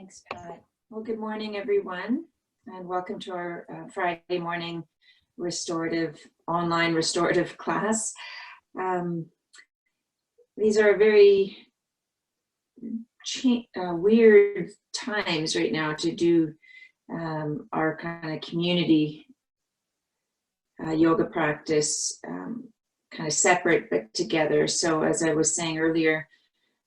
Thanks, Pat. Well, good morning, everyone, and welcome to our Friday morning online restorative class. These are very weird times right now to do our kind of community yoga practice, kind of separate but together. So as I was saying earlier,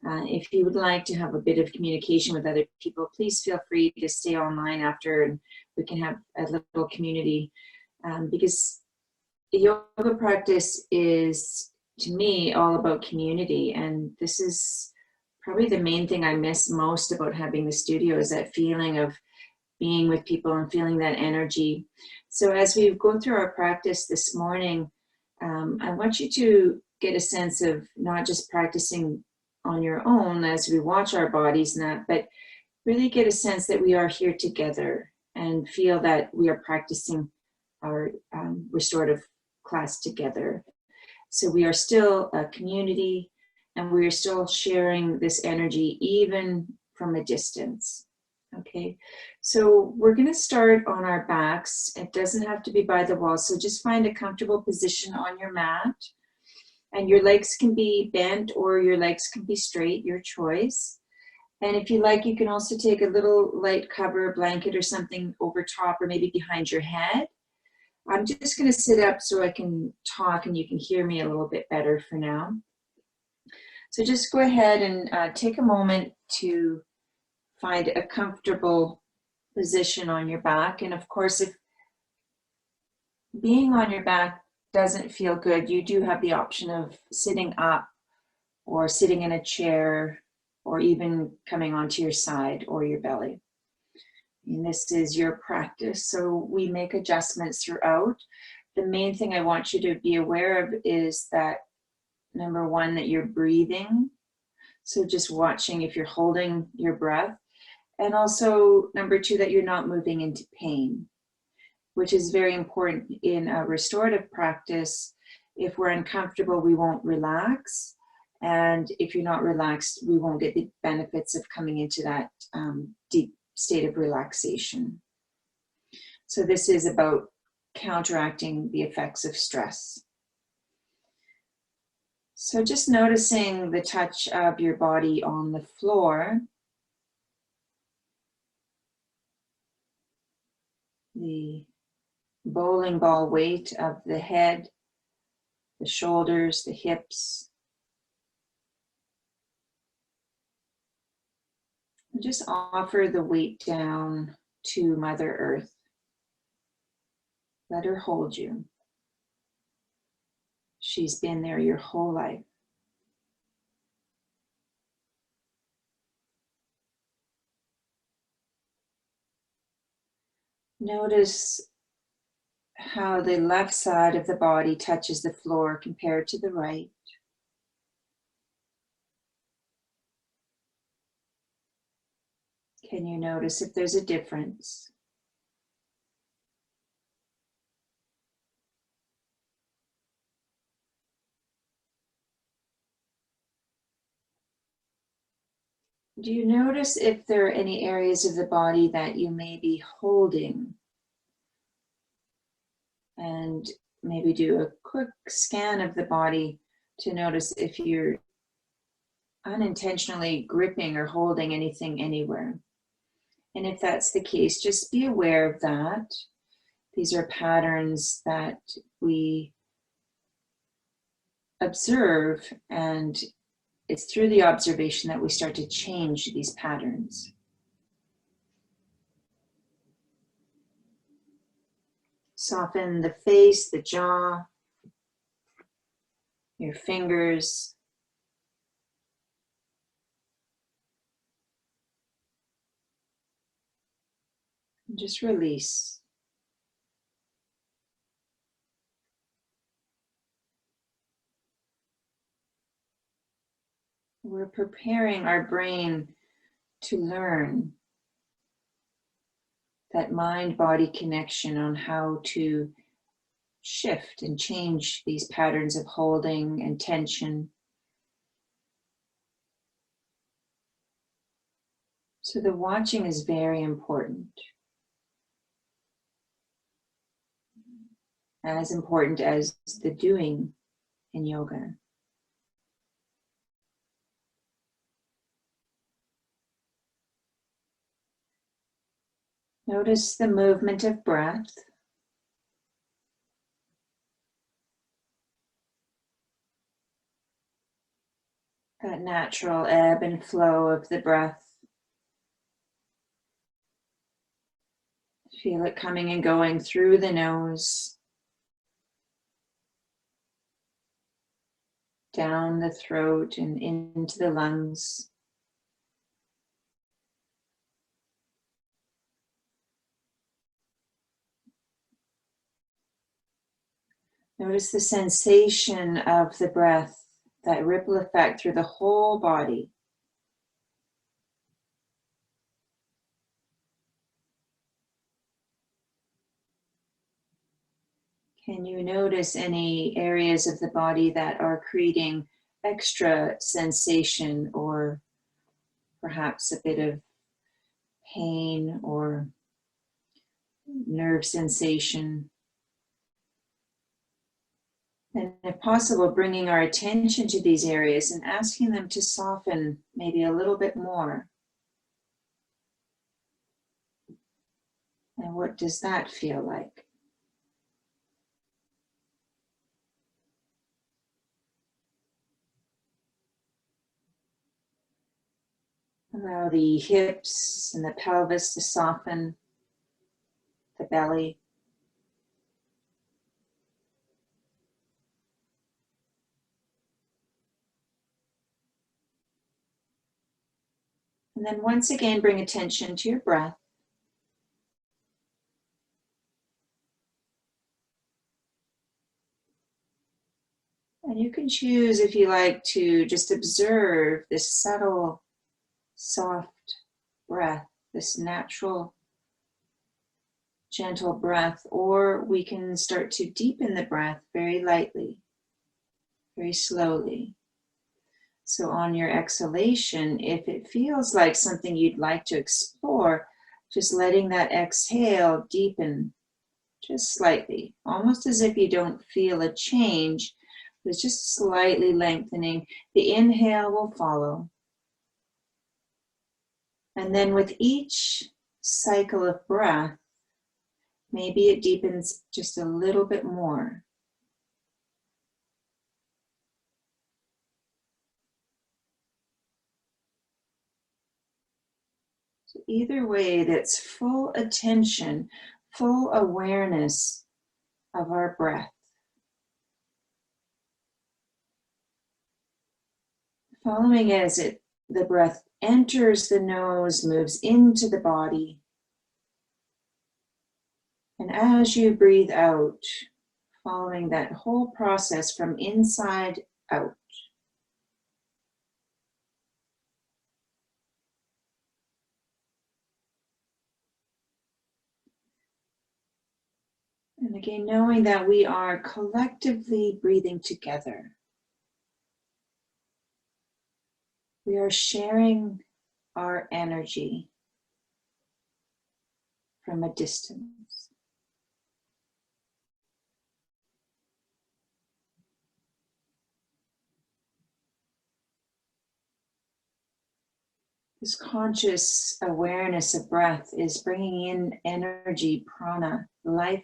if you would like to have a bit of communication with other people, please feel free to stay online after and we can have a little community, because yoga practice is, to me, all about community. And this is probably the main thing I miss most about having the studio, is that feeling of being with people and feeling that energy. So as we go through our practice this morning, I want you to get a sense of not just practicing on your own as we watch our bodies and that, but really get a sense that we are here together and feel that we are practicing our restorative class together. So we are still a community and we are still sharing this energy even from a distance. Okay, so we're going to start on our backs. It doesn't have to be by the wall, so just find a comfortable position on your mat. And your legs can be bent or your legs can be straight, your choice. And if you like, you can also take a little light cover, blanket or something over top or maybe behind your head. I'm just going to sit up so I can talk and you can hear me a little bit better for now. So just go ahead and take a moment to find a comfortable position on your back. And of course, if being on your back doesn't feel good, you do have the option of sitting up or sitting in a chair or even coming onto your side or your belly. And this is your practice, so we make adjustments throughout. The main thing I want you to be aware of is that, number one, that you're breathing. So just watching if you're holding your breath. And also, number two, that you're not moving into pain, which is very important in a restorative practice. If we're uncomfortable, we won't relax. And if you're not relaxed, we won't get the benefits of coming into that deep state of relaxation. So this is about counteracting the effects of stress. So just noticing the touch of your body on the floor. The bowling ball weight of the head, the shoulders, the hips. And just offer the weight down to Mother Earth. Let her hold you. She's been there your whole life. Notice how the left side of the body touches the floor compared to the right. Can you notice if there's a difference? Do you notice if there are any areas of the body that you may be holding? And maybe do a quick scan of the body to notice if you're unintentionally gripping or holding anything anywhere. And if that's the case, just be aware of that. These are patterns that we observe, and it's through the observation that we start to change these patterns. Soften the face, the jaw, your fingers. And just release. We're preparing our brain to learn that mind-body connection on how to shift and change these patterns of holding and tension. So the watching is very important. As important as the doing in yoga. Notice the movement of breath. That natural ebb and flow of the breath. Feel it coming and going through the nose, down the throat and into the lungs. Notice the sensation of the breath, that ripple effect through the whole body. Can you notice any areas of the body that are creating extra sensation or perhaps a bit of pain or nerve sensation? And if possible, bringing our attention to these areas and asking them to soften maybe a little bit more. And what does that feel like? Allow the hips and the pelvis to soften, the belly. And then once again, bring attention to your breath. And you can choose, if you like, to just observe this subtle, soft breath, this natural, gentle breath, or we can start to deepen the breath very lightly, very slowly. So on your exhalation, if it feels like something you'd like to explore, just letting that exhale deepen just slightly, almost as if you don't feel a change, but it's just slightly lengthening. The inhale will follow. And then with each cycle of breath, maybe it deepens just a little bit more. So either way, that's full attention, full awareness of our breath. Following as the breath enters the nose, moves into the body. And as you breathe out, following that whole process from inside out. And again, knowing that we are collectively breathing together. We are sharing our energy from a distance. This conscious awareness of breath is bringing in energy, prana, life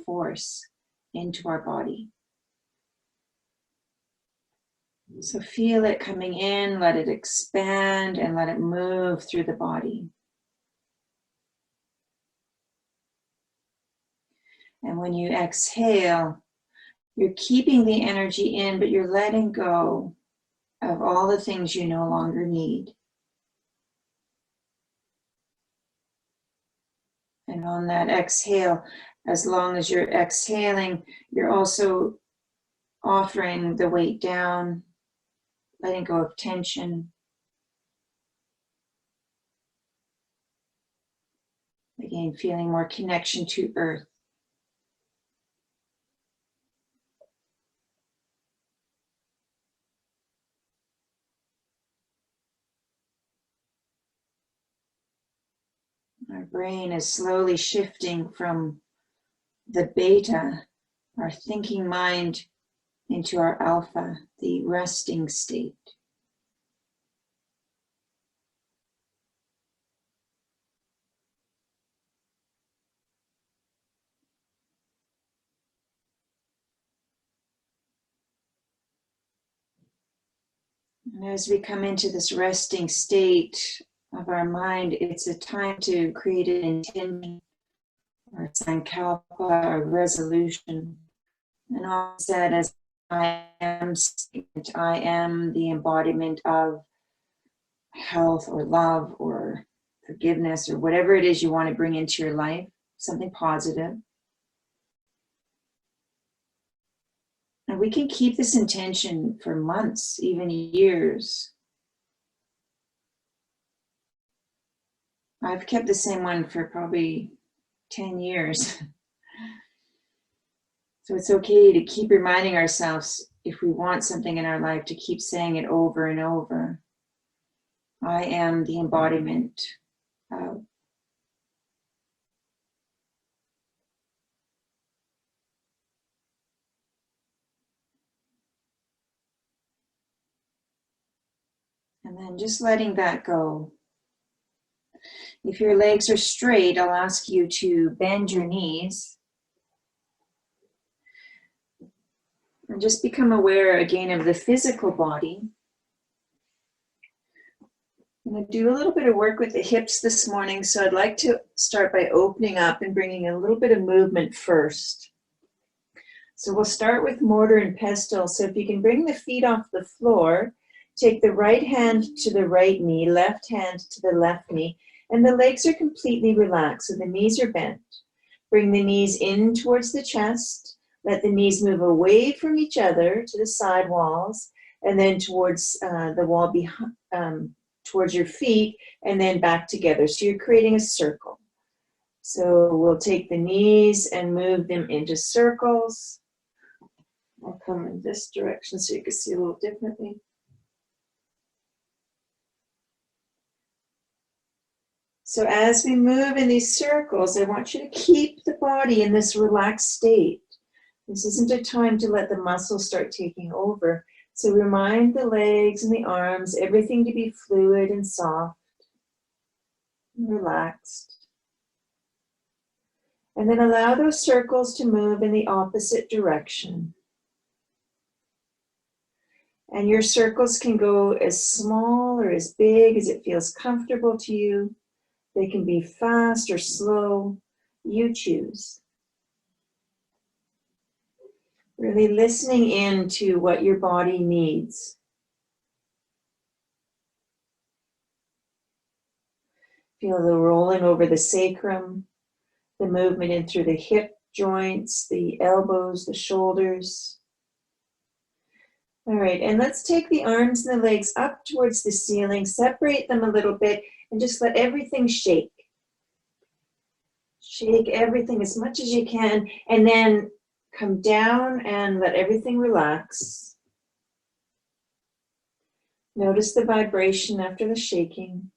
force into our body. So feel it coming in, let it expand, and let it move through the body. And when you exhale, you're keeping the energy in, but you're letting go of all the things you no longer need. And on that exhale, as long as you're exhaling, you're also offering the weight down, letting go of tension. Again, feeling more connection to earth. Our brain is slowly shifting from the beta, our thinking mind, into our alpha, the resting state. And as we come into this resting state of our mind, it's a time to create an intention or sankalpa or resolution. And all said as I am the embodiment of health or love or forgiveness or whatever it is you want to bring into your life, something positive. And we can keep this intention for months, even years. I've kept the same one for probably 10 years. So it's okay to keep reminding ourselves, if we want something in our life, to keep saying it over and over. I am the embodiment of. And then just letting that go. If your legs are straight, I'll ask you to bend your knees. And just become aware again of the physical body. I'm going to do a little bit of work with the hips this morning, so I'd like to start by opening up and bringing a little bit of movement first. So we'll start with mortar and pestle. So if you can bring the feet off the floor, take the right hand to the right knee, left hand to the left knee, and the legs are completely relaxed, so the knees are bent. Bring the knees in towards the chest. Let the knees move away from each other to the side walls, and then towards the wall behind, towards your feet, and then back together. So you're creating a circle. So we'll take the knees and move them into circles. I'll come in this direction so you can see a little differently. So as we move in these circles, I want you to keep the body in this relaxed state. This isn't a time to let the muscles start taking over. So remind the legs and the arms, everything to be fluid and soft and relaxed. And then allow those circles to move in the opposite direction. And your circles can go as small or as big as it feels comfortable to you. They can be fast or slow. You choose. Really listening in to what your body needs. Feel the rolling over the sacrum, the movement in through the hip joints, the elbows, the shoulders. All right, and let's take the arms and the legs up towards the ceiling, separate them a little bit, and just let everything shake. Shake everything as much as you can, and then come down and let everything relax. Notice the vibration after the shaking.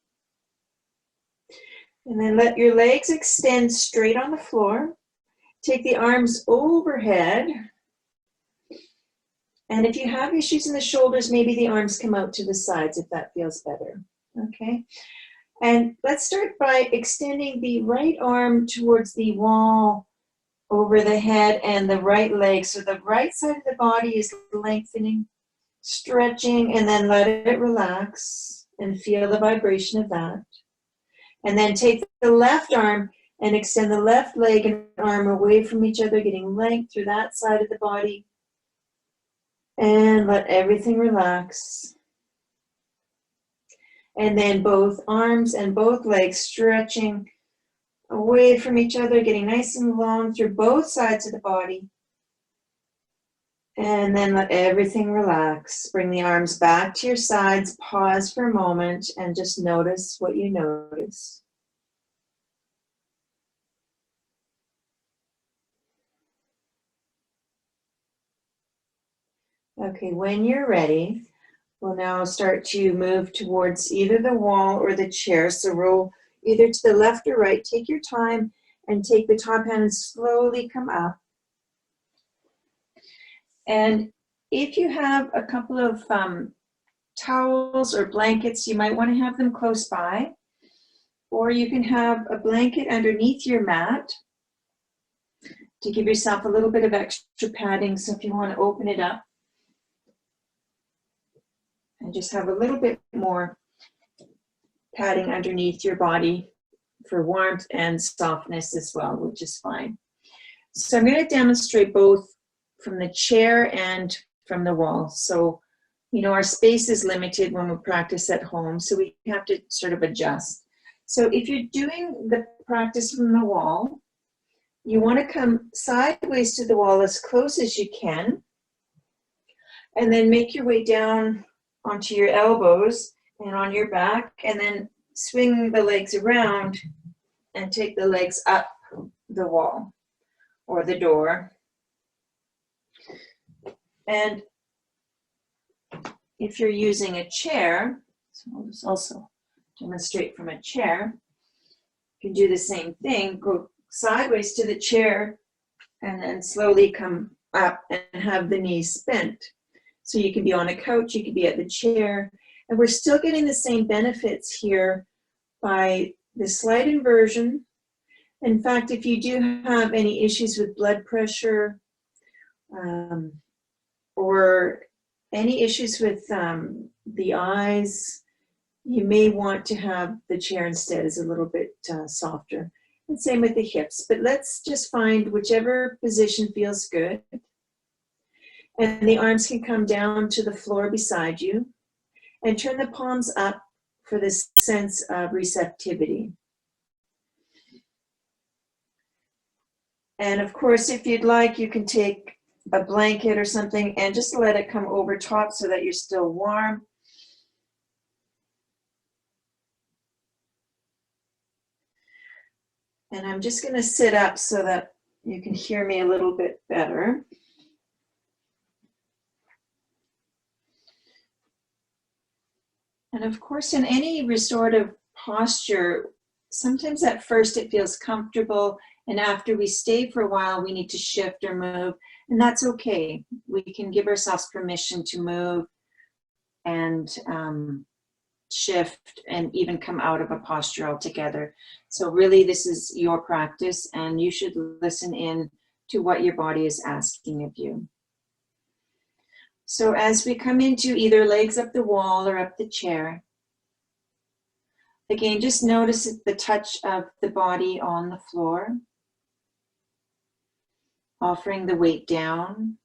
And then let your legs extend straight on the floor. Take the arms overhead. And if you have issues in the shoulders, maybe the arms come out to the sides if that feels better. Okay. And let's start by extending the right arm towards the wall over the head and the right leg. So the right side of the body is lengthening, stretching, and then let it relax and feel the vibration of that. And then take the left arm and extend the left leg and arm away from each other, getting length through that side of the body. And let everything relax. And then both arms and both legs stretching away from each other, getting nice and long through both sides of the body. And then let everything relax. Bring the arms back to your sides, pause for a moment, and just notice what you notice. Okay, when you're ready, we'll now start to move towards either the wall or the chair. So roll either to the left or right. Take your time and take the top hand and slowly come up. And if you have a couple of towels or blankets, you might want to have them close by. Or you can have a blanket underneath your mat to give yourself a little bit of extra padding. So if you want to open it up and just have a little bit more padding underneath your body for warmth and softness as well, which is fine. So I'm going to demonstrate both from the chair and from the wall. So, you know, our space is limited when we practice at home, so we have to sort of adjust. So if you're doing the practice from the wall, you want to come sideways to the wall as close as you can, and then make your way down onto your elbows and on your back, and then swing the legs around and take the legs up the wall or the door. And if you're using a chair, so I'll just also demonstrate from a chair, you can do the same thing, go sideways to the chair and then slowly come up and have the knees bent. So you can be on a couch, you can be at the chair, and we're still getting the same benefits here by the slight inversion. In fact, if you do have any issues with blood pressure or any issues with the eyes, you may want to have the chair instead, is a little bit softer. And same with the hips, but let's just find whichever position feels good. And the arms can come down to the floor beside you, and turn the palms up for this sense of receptivity. And of course, if you'd like, you can take a blanket or something and just let it come over top so that you're still warm. And I'm just going to sit up so that you can hear me a little bit better. And of course, in any restorative posture, sometimes at first it feels comfortable, and after we stay for a while, we need to shift or move, and that's okay. We can give ourselves permission to move and shift and even come out of a posture altogether. So really, this is your practice, and you should listen in to what your body is asking of you. So as we come into either legs up the wall or up the chair, again, just notice the touch of the body on the floor, offering the weight down.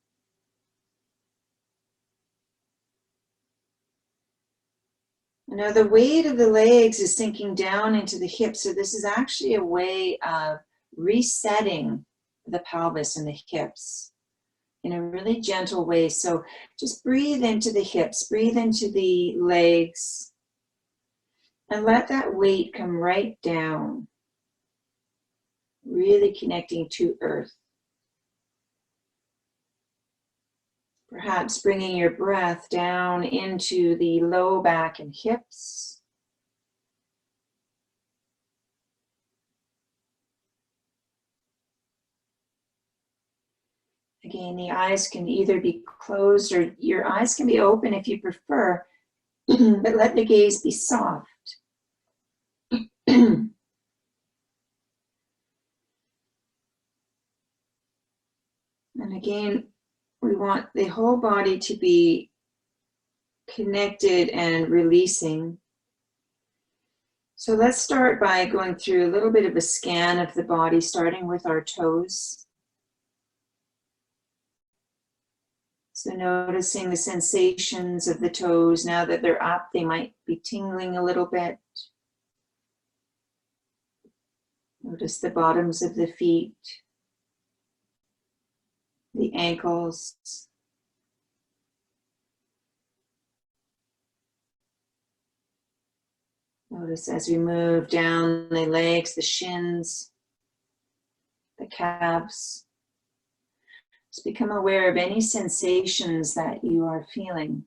Now the weight of the legs is sinking down into the hips, so this is actually a way of resetting the pelvis and the hips in a really gentle way. So just breathe into the hips, breathe into the legs, and let that weight come right down, really connecting to earth. Perhaps bringing your breath down into the low back and hips. Again, the eyes can either be closed or your eyes can be open if you prefer, but let the gaze be soft. And again, we want the whole body to be connected and releasing. So let's start by going through a little bit of a scan of the body, starting with our toes. So noticing the sensations of the toes. Now that they're up, they might be tingling a little bit. Notice the bottoms of the feet, the ankles. Notice as we move down the legs, the shins, the calves. Just become aware of any sensations that you are feeling.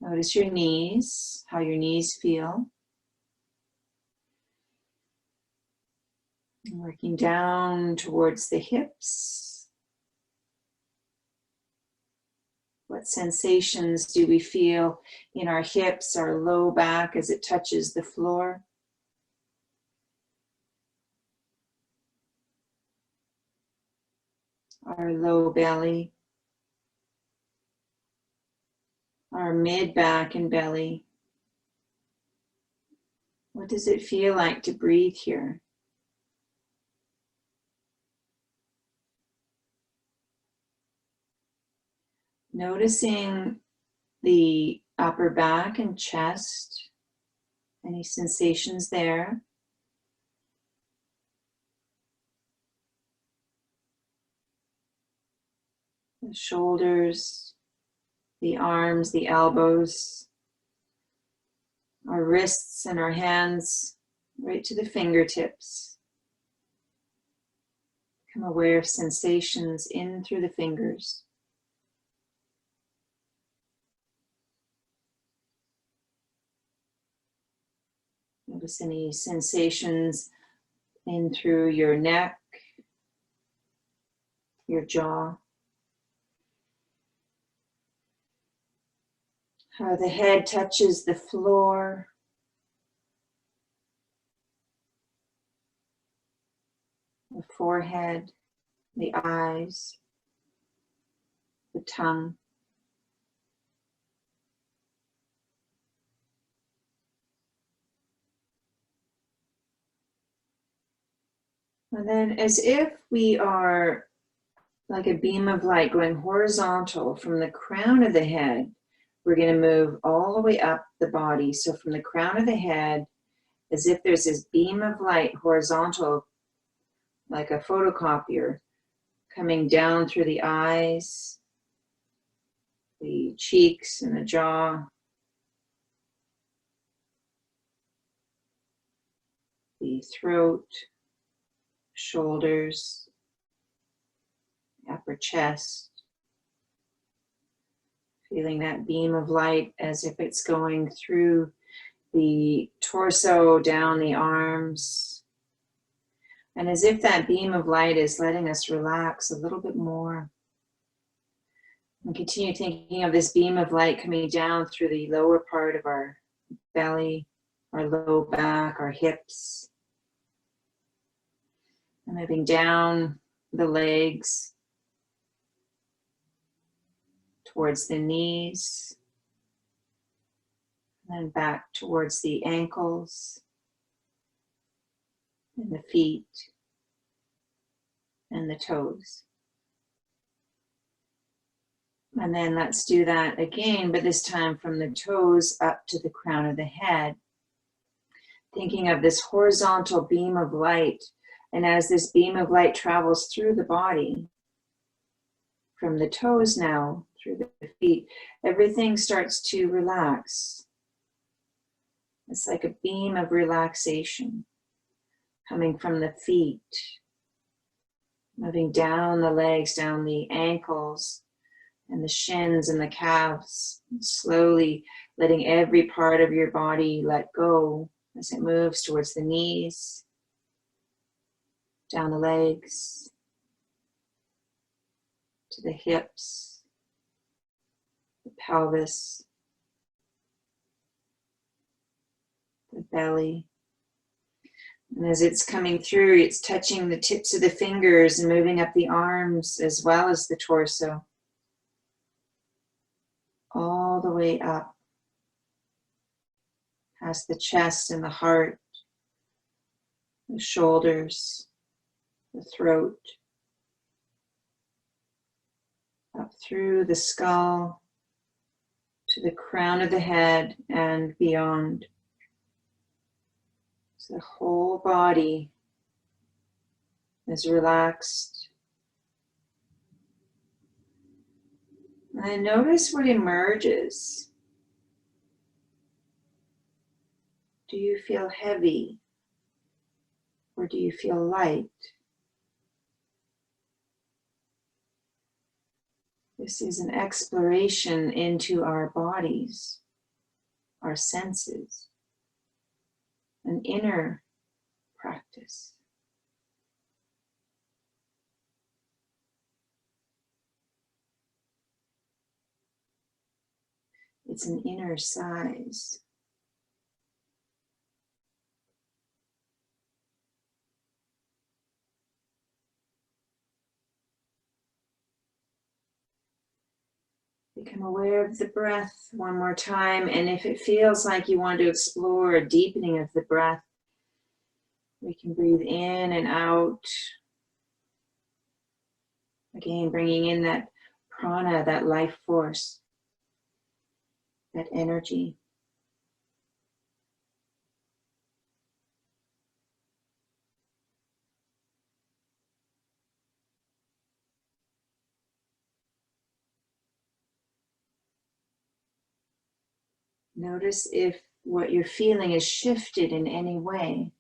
Notice your knees, how your knees feel. Working down towards the hips. What sensations do we feel in our hips, our low back as it touches the floor? Our low belly, our mid back and belly. What does it feel like to breathe here? Noticing the upper back and chest, any sensations there. The shoulders, the arms, the elbows, our wrists and our hands, right to the fingertips. Become aware of sensations in through the fingers. Notice any sensations in through your neck, your jaw. How the head touches the floor. The forehead, the eyes, the tongue. And then as if we are like a beam of light going horizontal from the crown of the head, we're going to move all the way up the body. So from the crown of the head, as if there's this beam of light horizontal, like a photocopier, coming down through the eyes, the cheeks and the jaw, the throat, shoulders, upper chest. Feeling that beam of light as if it's going through the torso, down the arms. And as if that beam of light is letting us relax a little bit more. And continue thinking of this beam of light coming down through the lower part of our belly, our low back, our hips. And moving down the legs, towards the knees, and then back towards the ankles, and the feet, and the toes. And then let's do that again, but this time from the toes up to the crown of the head. Thinking of this horizontal beam of light, and as this beam of light travels through the body, from the toes now, through the feet, everything starts to relax. It's like a beam of relaxation coming from the feet, moving down the legs, down the ankles, and the shins and the calves, slowly letting every part of your body let go as it moves towards the knees, down the legs, to the hips, the pelvis, the belly. And as it's coming through, it's touching the tips of the fingers and moving up the arms as well as the torso. All the way up, past the chest and the heart, the shoulders, the throat, up through the skull, to the crown of the head and beyond. So the whole body is relaxed. And notice what emerges. Do you feel heavy? Or do you feel light? This is an exploration into our bodies, our senses, an inner practice. It's an inner size. Become aware of the breath one more time, and if it feels like you want to explore a deepening of the breath, we can breathe in and out. Again, bringing in that prana, that life force, that energy. Notice if what you're feeling is shifted in any way.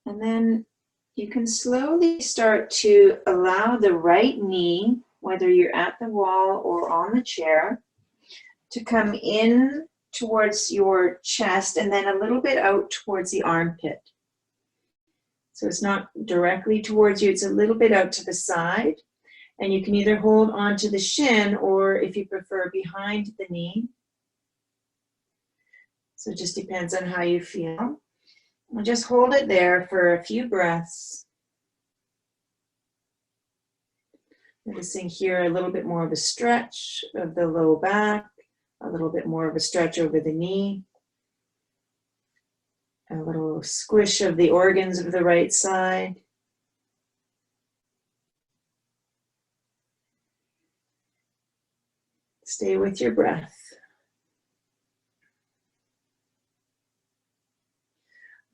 And then you can slowly start to allow the right knee, whether you're at the wall or on the chair, to come in towards your chest and then a little bit out towards the armpit. So it's not directly towards you, it's a little bit out to the side. And you can either hold onto the shin or, if you prefer, behind the knee. So it just depends on how you feel. And just hold it there for a few breaths. Noticing here a little bit more of a stretch of the low back, a little bit more of a stretch over the knee, a little squish of the organs of the right side. Stay with your breath.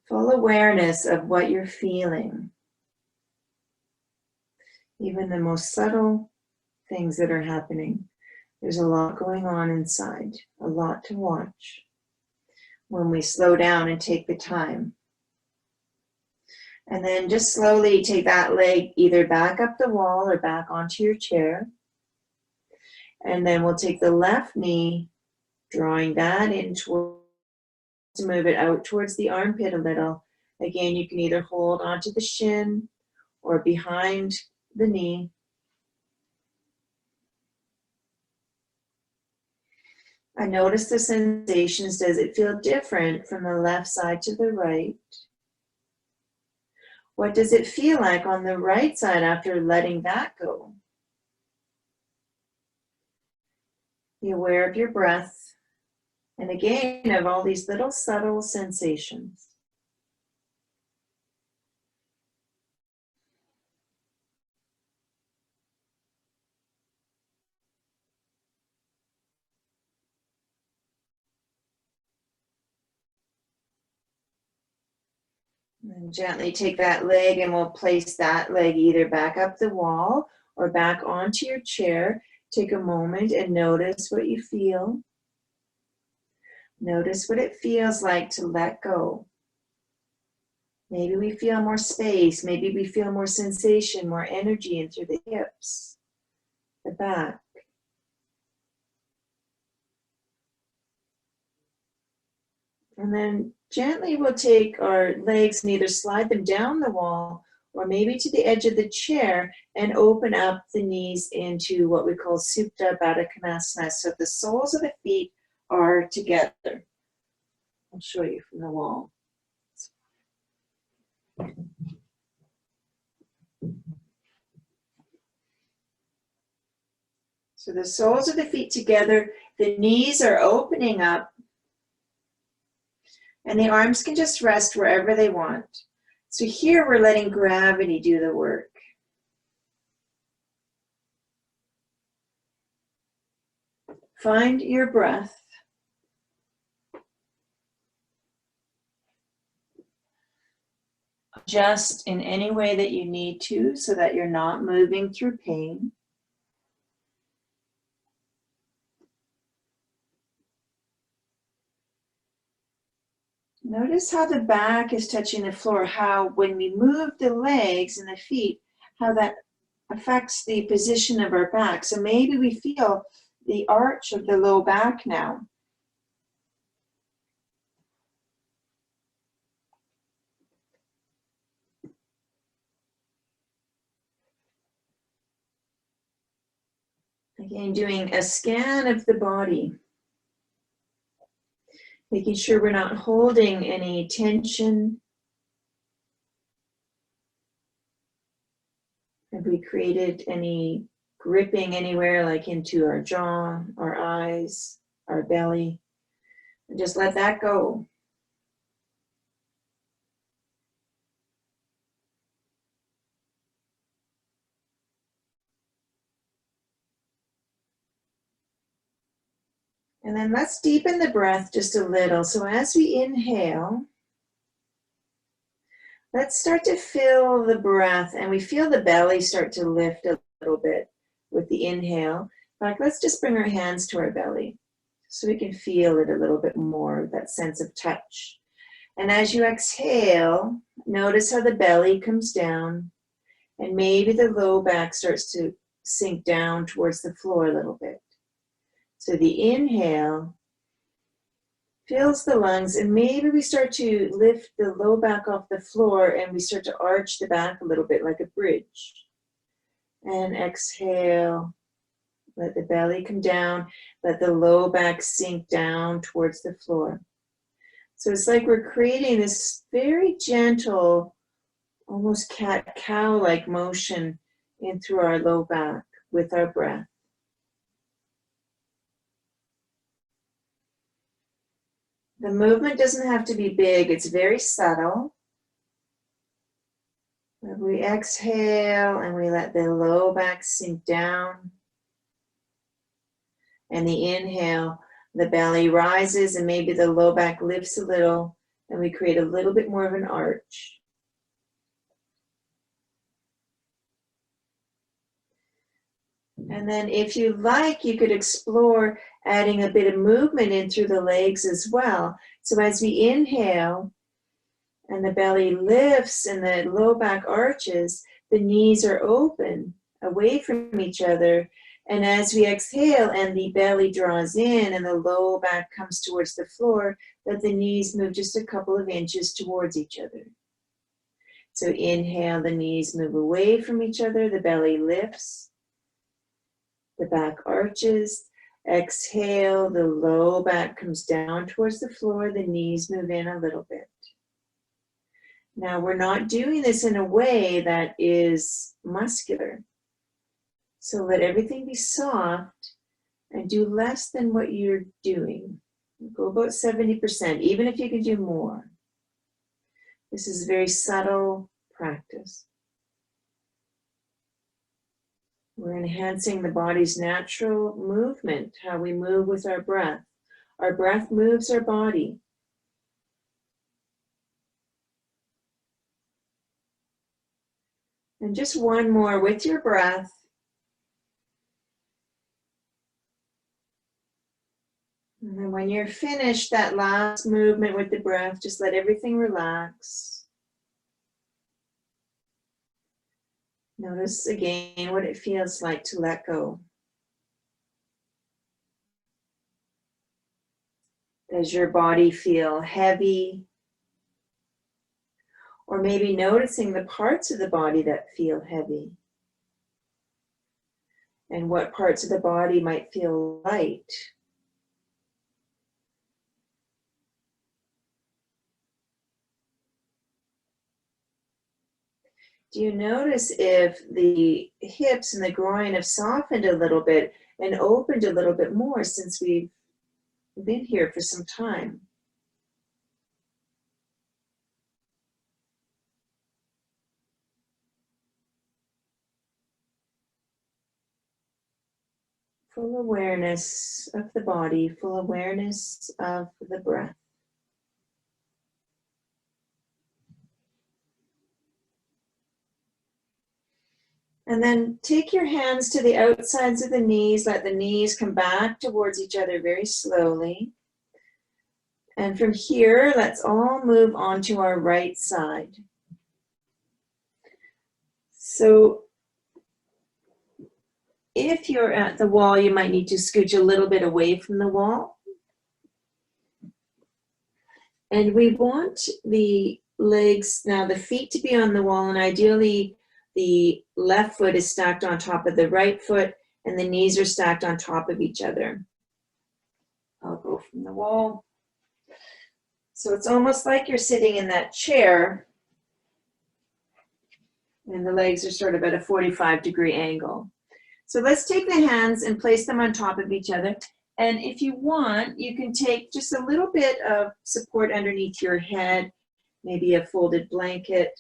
Full awareness of what you're feeling. Even the most subtle things that are happening. There's a lot going on inside, a lot to watch when we slow down and take the time. And then just slowly take that leg either back up the wall or back onto your chair. And then we'll take the left knee, drawing that in towards, to move it out towards the armpit a little. Again, you can either hold onto the shin or behind the knee. I notice the sensations. Does it feel different from the left side to the right? What does it feel like on the right side after letting that go? Be aware of your breath. And again, of all these little subtle sensations. And gently take that leg and we'll place that leg either back up the wall or back onto your chair. Take a moment and notice what you feel. Notice what it feels like to let go. Maybe we feel more space. Maybe we feel more sensation, more energy in through the hips, the back. And then gently we'll take our legs and either slide them down the wall or maybe to the edge of the chair and open up the knees into what we call Supta Baddha Konasana. So the soles of the feet are together. I'll show you from the wall. So the soles of the feet together, the knees are opening up, and the arms can just rest wherever they want. So here we're letting gravity do the work. Find your breath. Adjust in any way that you need to so that you're not moving through pain. Notice how the back is touching the floor, how when we move the legs and the feet, how that affects the position of our back. So maybe we feel the arch of the low back now. Again, doing a scan of the body, making sure we're not holding any tension. Have we created any gripping anywhere, like into our jaw, our eyes, our belly? And just let that go. And then let's deepen the breath just a little. So as we inhale, let's start to fill the breath, and we feel the belly start to lift a little bit with the inhale. Like, let's just bring our hands to our belly so we can feel it a little bit more, that sense of touch. And as you exhale, notice how the belly comes down, and maybe the low back starts to sink down towards the floor a little bit. So the inhale fills the lungs, and maybe we start to lift the low back off the floor, and we start to arch the back a little bit like a bridge. And exhale, let the belly come down, let the low back sink down towards the floor. So it's like we're creating this very gentle, almost cat-cow-like motion in through our low back with our breath. The movement doesn't have to be big, it's very subtle. We exhale and we let the low back sink down. And the inhale, the belly rises and maybe the low back lifts a little, and we create a little bit more of an arch. And then if you like, you could explore adding a bit of movement in through the legs as well. So as we inhale and the belly lifts and the low back arches, the knees are open away from each other. And as we exhale and the belly draws in and the low back comes towards the floor, let the knees move just a couple of inches towards each other. So inhale, the knees move away from each other, the belly lifts. The back arches. Exhale, the low back comes down towards the floor, the knees move in a little bit. Now, we're not doing this in a way that is muscular. So let everything be soft and do less than what you're doing. Go about 70%, even if you can do more. This is a very subtle practice. We're enhancing the body's natural movement, how we move with our breath. Our breath moves our body. And just one more with your breath. And then when you're finished, that last movement with the breath, just let everything relax. Notice again what it feels like to let go. Does your body feel heavy? Or maybe noticing the parts of the body that feel heavy. And what parts of the body might feel light. Do you notice if the hips and the groin have softened a little bit and opened a little bit more since we've been here for some time? Full awareness of the body, full awareness of the breath. And then take your hands to the outsides of the knees. Let the knees come back towards each other very slowly. And from here, let's all move on to our right side. So if you're at the wall, you might need to scooch a little bit away from the wall. And we want the legs, now the feet to be on the wall, and ideally the left foot is stacked on top of the right foot, and the knees are stacked on top of each other. I'll go from the wall. So it's almost like you're sitting in that chair and the legs are sort of at a 45-degree angle. So let's take the hands and place them on top of each other. And if you want, you can take just a little bit of support underneath your head, maybe a folded blanket,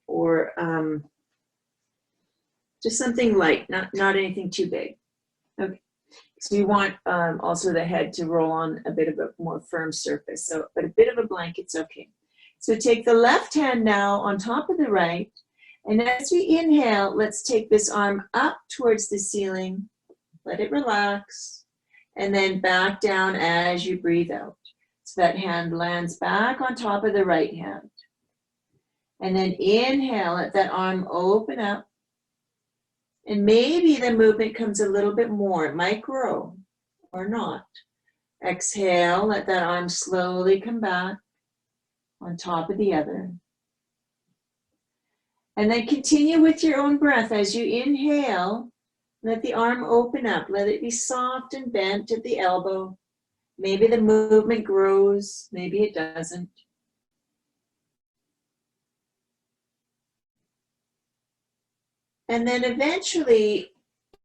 or just something light, not anything too big. Okay. So you want also the head to roll on a bit of a more firm surface. So, but a bit of a blanket's okay. So take the left hand now on top of the right, and as we inhale, let's take this arm up towards the ceiling. Let it relax, and then back down as you breathe out. So that hand lands back on top of the right hand. And then inhale, let that arm open up. And maybe the movement comes a little bit more. It might grow or not. Exhale, let that arm slowly come back on top of the other. And then continue with your own breath. As you inhale, let the arm open up. Let it be soft and bent at the elbow. Maybe the movement grows, maybe it doesn't. And then eventually,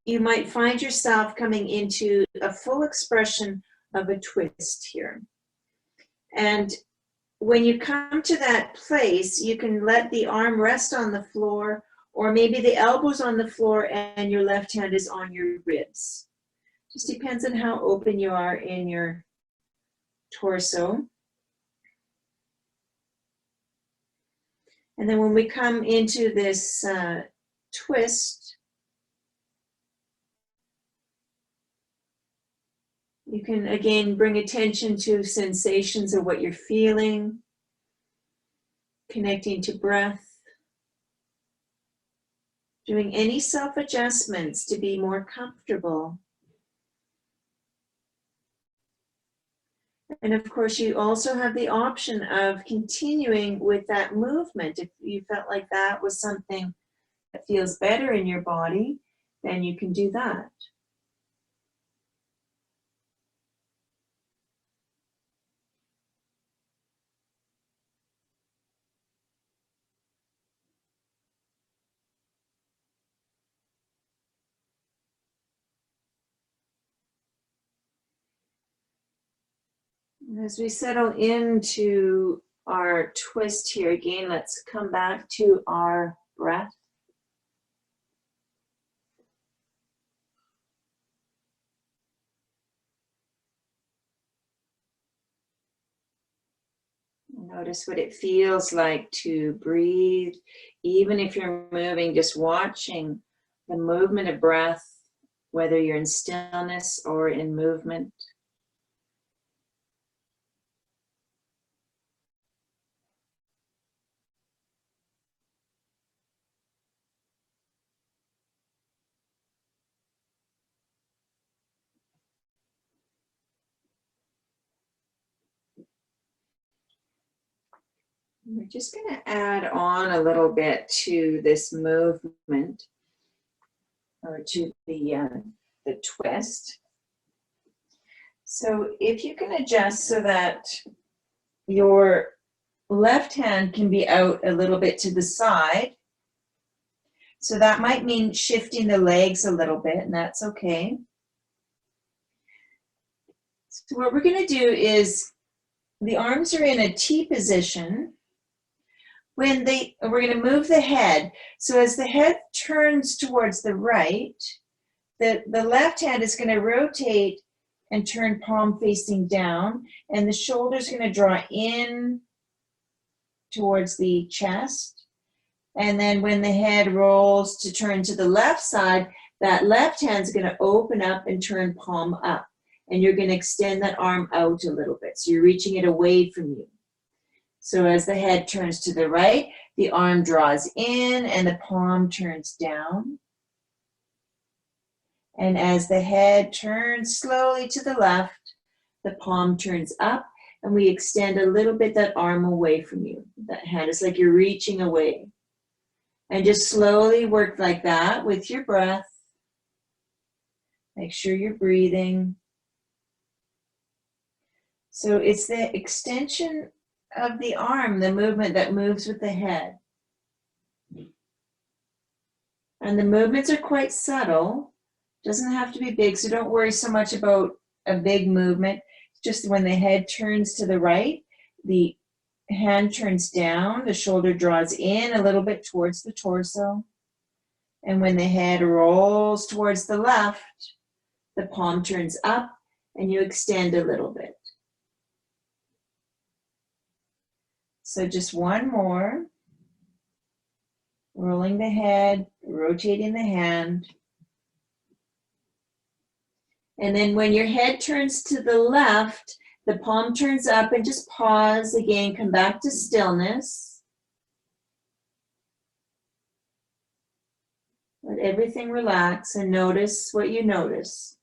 you might find yourself coming into a full expression of a twist here. And when you come to that place, you can let the arm rest on the floor, or maybe the elbow's on the floor and your left hand is on your ribs. Just depends on how open you are in your torso. And then when we come into this twist, you can again bring attention to sensations of what you're feeling, connecting to breath, doing any self-adjustments to be more comfortable. And of course, you also have the option of continuing with that movement. If you felt like that was something that feels better in your body, then you can do that. As we settle into our twist here again, let's come back to our breath. Notice what it feels like to breathe. Even if you're moving, just watching the movement of breath, whether you're in stillness or in movement. We're just going to add on a little bit to this movement, or to the twist. So if you can adjust so that your left hand can be out a little bit to the side. So that might mean shifting the legs a little bit, and that's okay. So what we're going to do is the arms are in a T position. We're going to move the head. So as the head turns towards the right, the left hand is going to rotate and turn palm facing down, and the shoulder's going to draw in towards the chest. And then when the head rolls to turn to the left side, that left hand's going to open up and turn palm up. And you're going to extend that arm out a little bit. So you're reaching it away from you. So as the head turns to the right, the arm draws in and the palm turns down. And as the head turns slowly to the left, the palm turns up, and we extend a little bit that arm away from you. That hand is like you're reaching away. And just slowly work like that with your breath. Make sure you're breathing. So it's the extension of the arm, the movement that moves with the head. And the movements are quite subtle. Doesn't have to be big, so don't worry so much about a big movement. Just when the head turns to the right, the hand turns down, the shoulder draws in a little bit towards the torso. And when the head rolls towards the left, the palm turns up and you extend a little bit. So just one more. Rolling the head, rotating the hand. And then when your head turns to the left, the palm turns up and just pause again, come back to stillness. Let everything relax and notice what you notice.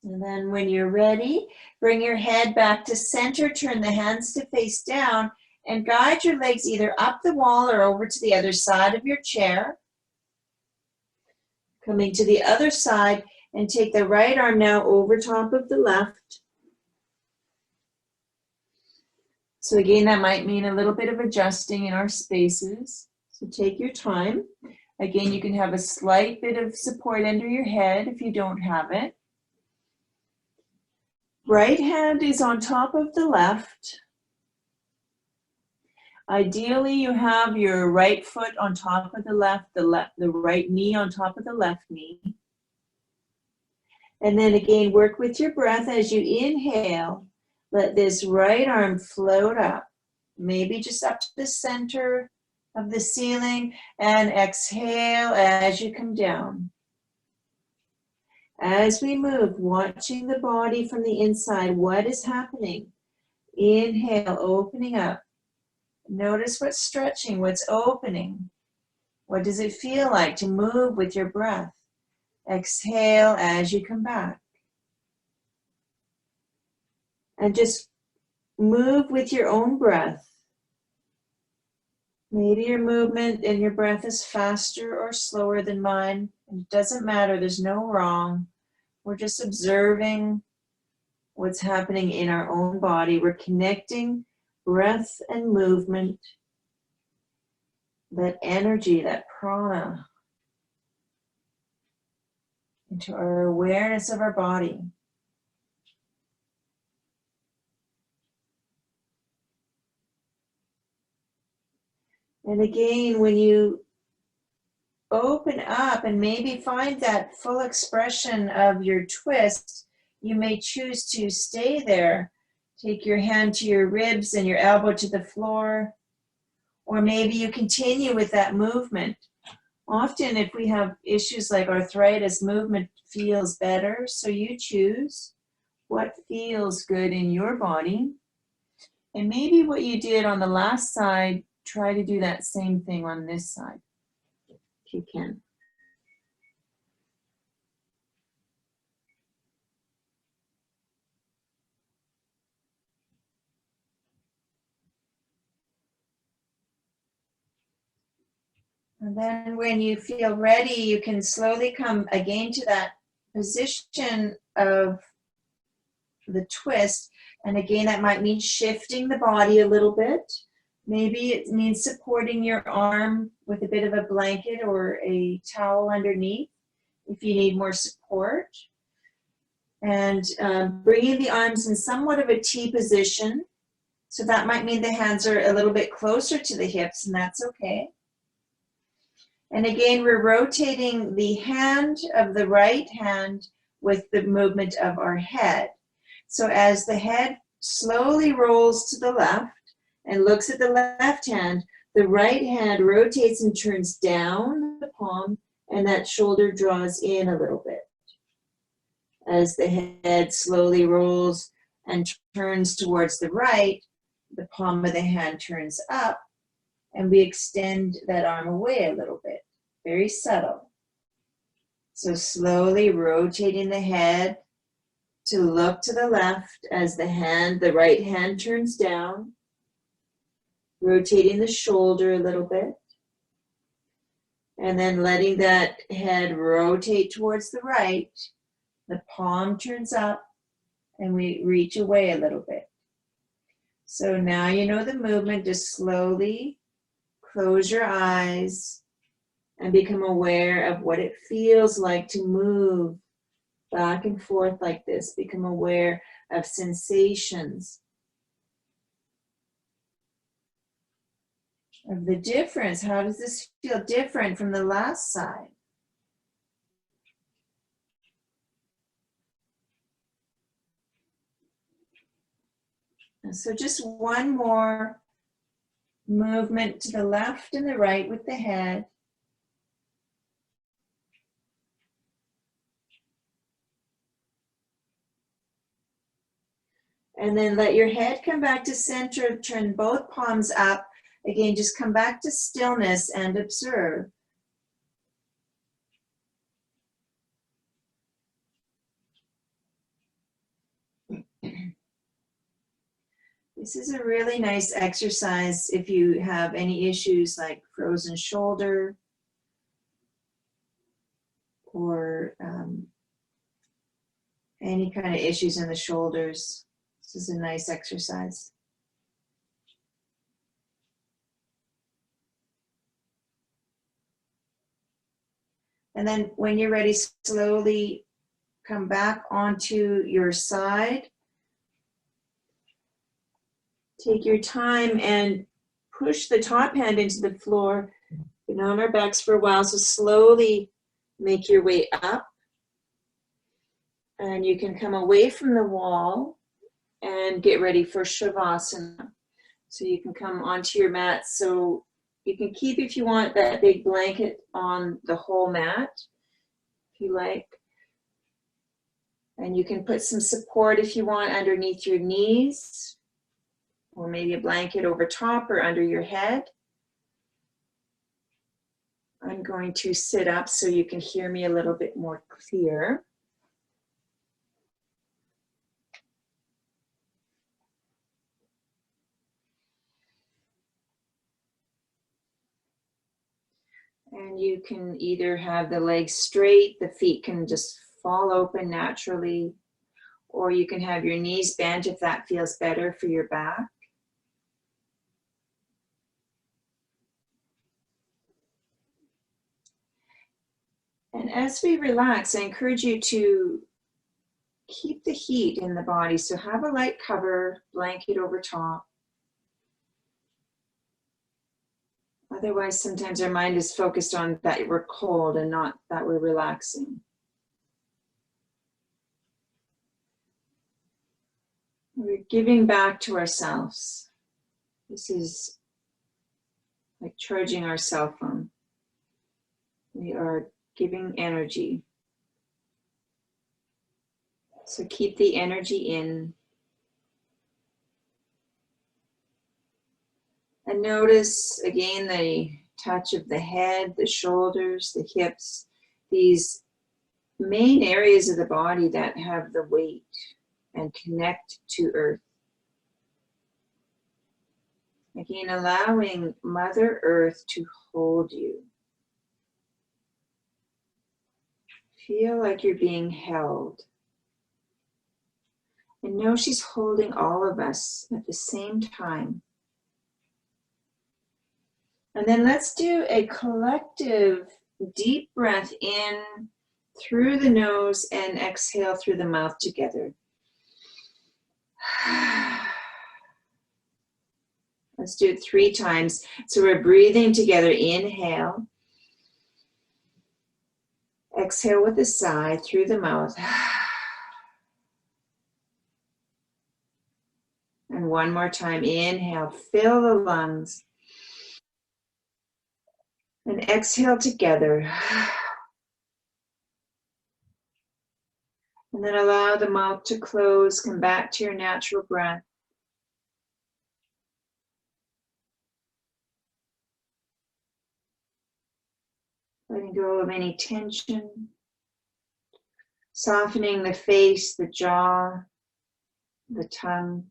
And then when you're ready, bring your head back to center, turn the hands to face down, and guide your legs either up the wall or over to the other side of your chair. Coming to the other side, and take the right arm now over top of the left. So again, that might mean a little bit of adjusting in our spaces. So take your time. Again, you can have a slight bit of support under your head if you don't have it. Right hand is on top of the left. Ideally, you have your right foot on top of the right knee on top of the left knee. And then again, work with your breath as you inhale. Let this right arm float up, maybe just up to the center of the ceiling, and exhale as you come down. As we move, watching the body from the inside, what is happening? Inhale, opening up. Notice what's stretching, what's opening. What does it feel like to move with your breath? Exhale as you come back. And just move with your own breath. Maybe your movement and your breath is faster or slower than mine. It doesn't matter, there's no wrong. We're just observing what's happening in our own body. We're connecting breath and movement, that energy, that prana, into our awareness of our body. And again, when you open up and maybe find that full expression of your twist, you may choose to stay there. Take your hand to your ribs and your elbow to the floor. Or maybe you continue with that movement. Often if we have issues like arthritis, movement feels better. So you choose what feels good in your body. And maybe what you did on the last side, try to do that same thing on this side, if you can. And then when you feel ready, you can slowly come again to that position of the twist. And again, that might mean shifting the body a little bit. Maybe it means supporting your arm with a bit of a blanket or a towel underneath if you need more support. And bringing the arms in somewhat of a T position. So that might mean the hands are a little bit closer to the hips, and that's okay. And again, we're rotating the hand of the right hand with the movement of our head. So as the head slowly rolls to the left and looks at the left hand, the right hand rotates and turns down the palm, and that shoulder draws in a little bit. As the head slowly rolls and turns towards the right, the palm of the hand turns up, And we extend that arm away a little bit, very subtle. So slowly rotating the head to look to the left as the right hand turns down. Rotating the shoulder a little bit. And then letting that head rotate towards the right. The palm turns up and we reach away a little bit. So now you know the movement. Just slowly close your eyes and become aware of what it feels like to move back and forth like this. Become aware of sensations, of the difference. How does this feel different from the last side? And so just one more movement to the left and the right with the head. And then let your head come back to center, turn both palms up. Again, just come back to stillness and observe. This is a really nice exercise if you have any issues like frozen shoulder or any kind of issues in the shoulders. This is a nice exercise. And then when you're ready, slowly come back onto your side. Take your time and push the top hand into the floor. Been on our backs for a while, so slowly make your way up. And you can come away from the wall and get ready for Shavasana. So you can come onto your mat. So you can keep, if you want, that big blanket on the whole mat, if you like. And you can put some support, if you want, underneath your knees, or maybe a blanket over top or under your head. I'm going to sit up so you can hear me a little bit more clear. And you can either have the legs straight, the feet can just fall open naturally, or you can have your knees bent if that feels better for your back. And as we relax, I encourage you to keep the heat in the body. So have a light cover, blanket over top. Otherwise, sometimes our mind is focused on that we're cold and not that we're relaxing. We're giving back to ourselves. This is like charging our cell phone. We are giving energy. So keep the energy in. And notice again the touch of the head, the shoulders, the hips, these main areas of the body that have the weight and connect to earth. Again, allowing Mother Earth to hold you. Feel like you're being held. And know she's holding all of us at the same time. And then let's do a collective deep breath in through the nose and exhale through the mouth together. Let's do it 3 times. So we're breathing together. Inhale. Exhale with a sigh through the mouth. And one more time. Inhale. Fill the lungs. And exhale together. And then allow the mouth to close. Come back to your natural breath. Letting go of any tension. Softening the face, the jaw, the tongue,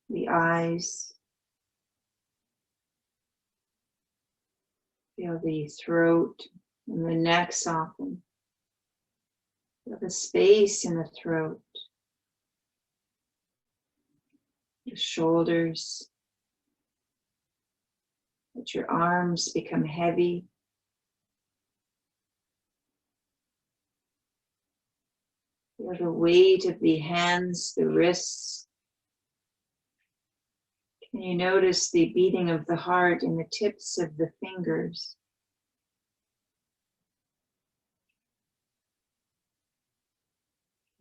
the eyes. Feel the throat and the neck soften. Feel the space in the throat, the shoulders. Let your arms become heavy. Feel the weight of the hands, the wrists. Can you notice the beating of the heart in the tips of the fingers?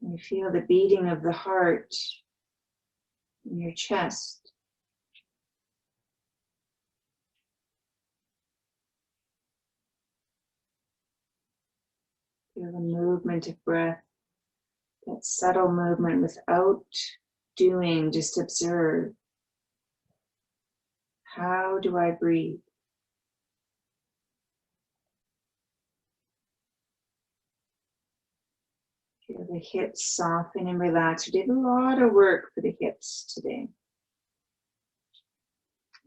Can you feel the beating of the heart in your chest? Feel the movement of breath, that subtle movement without doing, just observe. How do I breathe? Feel the hips soften and relax. We did a lot of work for the hips today.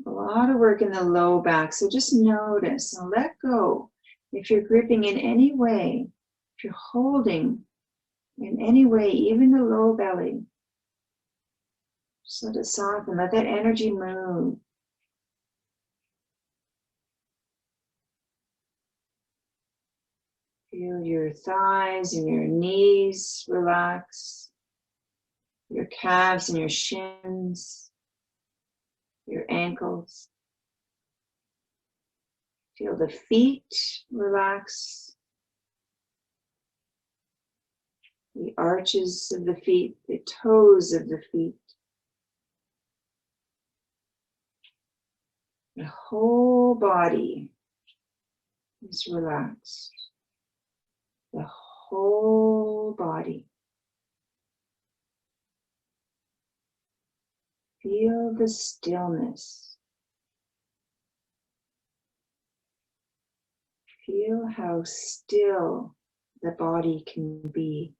A lot of work in the low back. So just notice and let go. If you're gripping in any way, if you're holding in any way, even the low belly, just let it soften. Let that energy move. Feel your thighs and your knees relax, your calves and your shins, your ankles. Feel the feet relax, the arches of the feet, the toes of the feet. The whole body is relaxed. The whole body. Feel the stillness. Feel how still the body can be.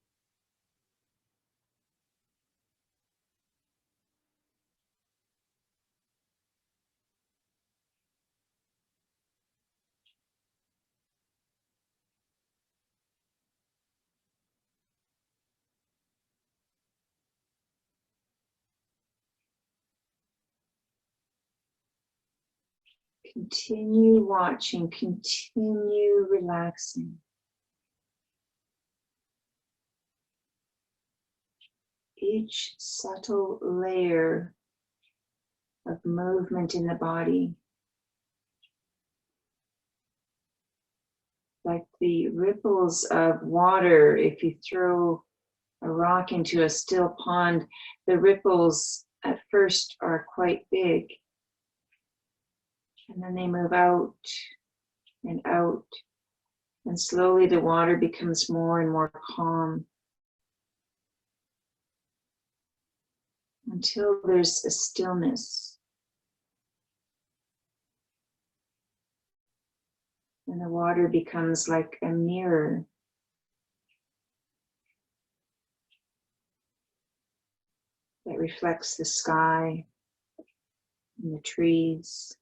Continue watching, continue relaxing. Each subtle layer of movement in the body, like the ripples of water. If you throw a rock into a still pond, the ripples at first are quite big, and then they move out and out, and slowly the water becomes more and more calm until there's a stillness. And the water becomes like a mirror. That reflects the sky and the trees.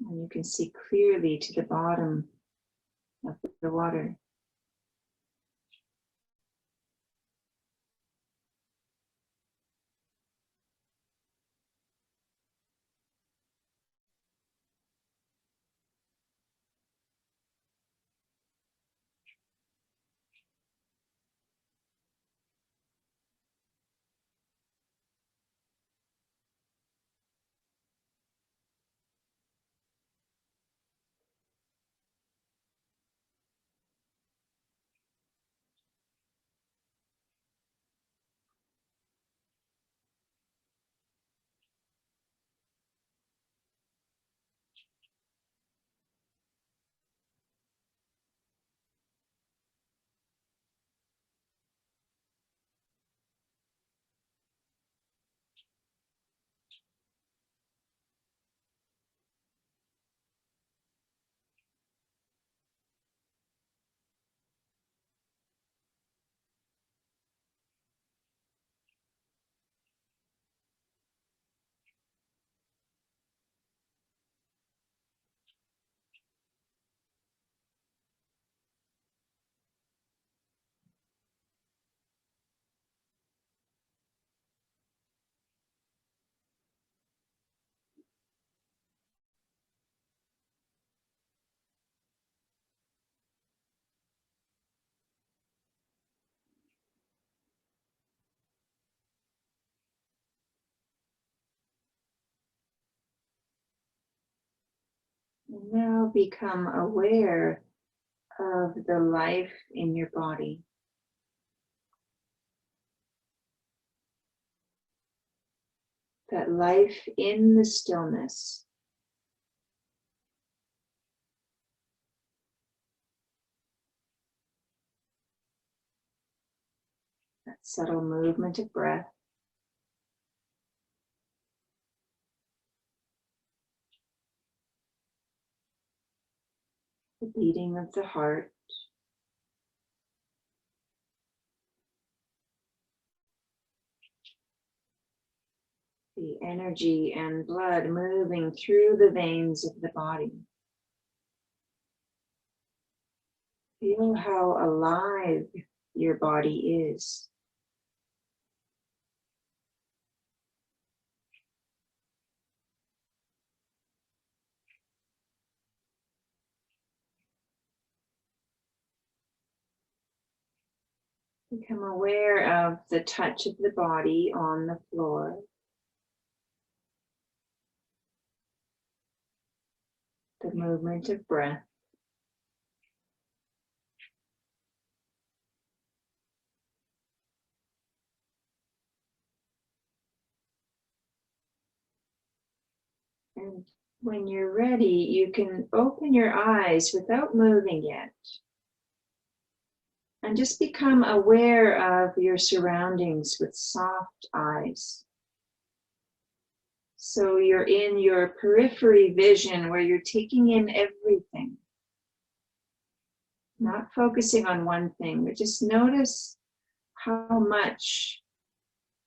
And you can see clearly to the bottom of the water. Now become aware of the life in your body. That life in the stillness. That subtle movement of breath. The beating of the heart. The energy and blood moving through the veins of the body. Feel how alive your body is. Become aware of the touch of the body on the floor. The movement of breath. And when you're ready, you can open your eyes without moving yet. And just become aware of your surroundings with soft eyes. So you're in your periphery vision where you're taking in everything. Not focusing on one thing, but just notice how much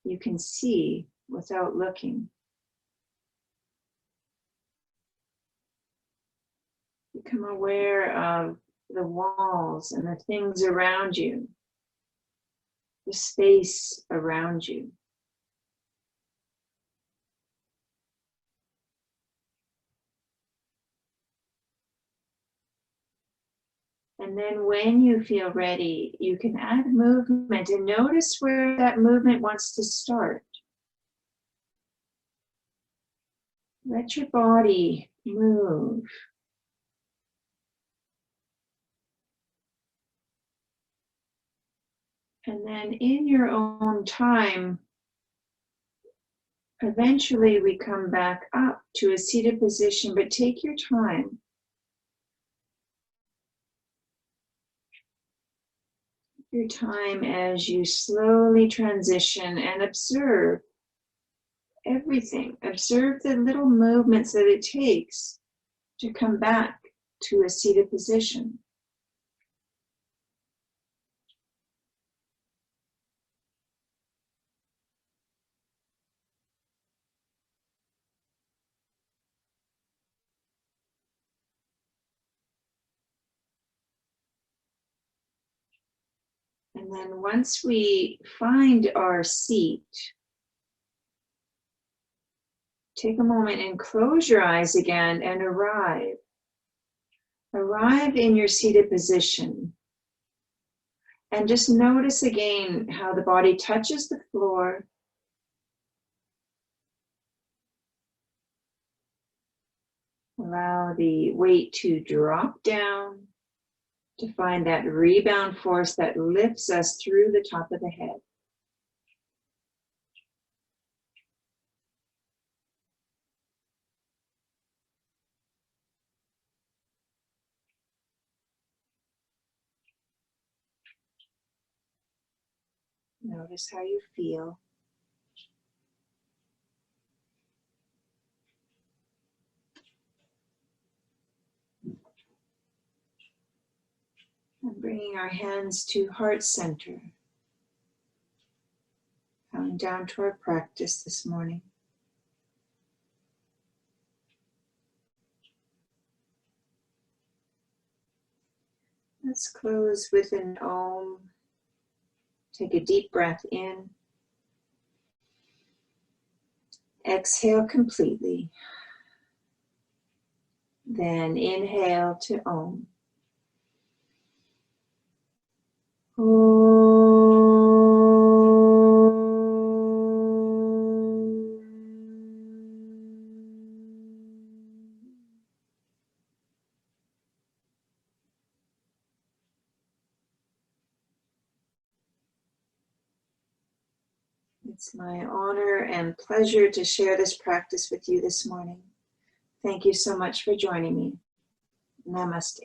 you can see without looking. Become aware of the walls and the things around you, the space around you. And then when you feel ready, you can add movement and notice where that movement wants to start. Let your body move. And then in your own time, eventually we come back up to a seated position, but take your time. Your time as you slowly transition and observe everything. Observe the little movements that it takes to come back to a seated position. And then once we find our seat, take a moment and close your eyes again and arrive. Arrive in your seated position. And just notice again how the body touches the floor. Allow the weight to drop down to find that rebound force that lifts us through the top of the head. Notice how you feel. And bringing our hands to heart center. Coming down to our practice this morning. Let's close with an Om. Take a deep breath in. Exhale completely. Then inhale to Om. It's my honor and pleasure to share this practice with you this morning. Thank you so much for joining me. Namaste.